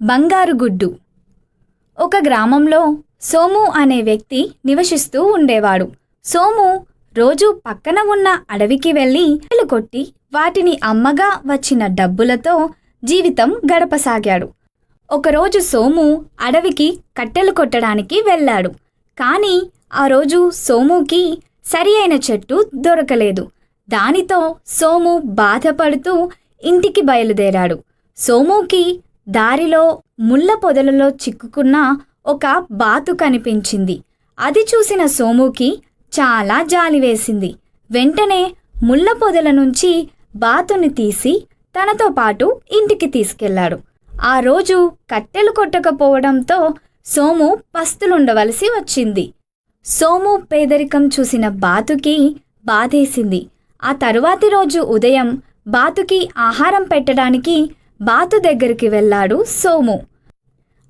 బంగారు గుడ్డు. ఒక గ్రామంలో సోము అనే వ్యక్తి నివసిస్తూ ఉండేవాడు. సోము రోజు పక్కన ఉన్న అడవికి వెళ్ళి కట్టెలు కొట్టి వాటిని అమ్మగా వచ్చిన డబ్బులతో జీవితం గడపసాగాడు. ఒకరోజు సోము అడవికి కట్టెలు కొట్టడానికి వెళ్ళాడు. కానీ ఆ రోజు సోముకి సరి అయిన చెట్టు దొరకలేదు. దానితో సోము బాధపడుతూ ఇంటికి బయలుదేరాడు. సోముకి దారిలో ముళ్ళ పొదలలో చిక్కుకున్న ఒక బాతు కనిపించింది. అది చూసిన సోముకి చాలా జాలి వేసింది. వెంటనే ముళ్ళ పొదల నుంచి బాతుని తీసి తనతో పాటు ఇంటికి తీసుకెళ్లాడు. ఆ రోజు కట్టెలు కొట్టకపోవడంతో సోము పస్తులుండవలసి వచ్చింది. సోము పేదరికం చూసిన బాతుకి బాధేసింది. ఆ తరువాతి రోజు ఉదయం బాతుకి ఆహారం పెట్టడానికి బాతు దగ్గరికి వెళ్ళాడు సోము.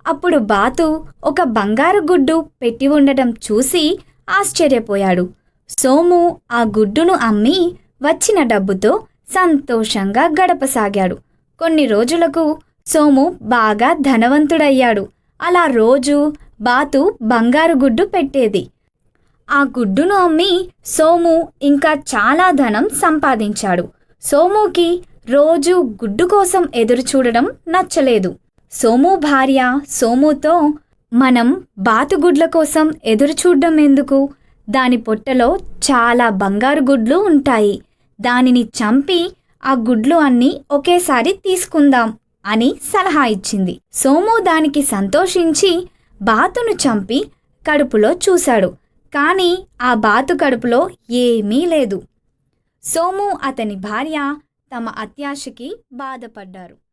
అప్పుడు బాతు ఒక బంగారు గుడ్డు పెట్టి ఉండటం చూసి ఆశ్చర్యపోయాడు. సోము ఆ గుడ్డును అమ్మి వచ్చిన డబ్బుతో సంతోషంగా గడపసాగాడు. కొన్ని రోజులకు సోము బాగా ధనవంతుడయ్యాడు. అలా రోజు బాతు బంగారు గుడ్డు పెట్టేది. ఆ గుడ్డును అమ్మి సోము ఇంకా చాలా ధనం సంపాదించాడు. సోముకి రోజు గుడ్డు కోసం ఎదురు చూడడం నచ్చలేదు. సోము భార్య సోముతో, మనం బాతుగుడ్ల కోసం ఎదురు చూడడం ఎందుకు? దాని పొట్టలో చాలా బంగారు గుడ్లు ఉంటాయి. దానిని చంపి ఆ గుడ్లు అన్నీ ఒకేసారి తీసుకుందాం అని సలహా ఇచ్చింది. సోము దానికి సంతోషించి బాతును చంపి కడుపులో చూశాడు. కానీ ఆ బాతు కడుపులో ఏమీ లేదు. సోము అతని భార్య తమ అత్యాశకి బాధపడ్డారు.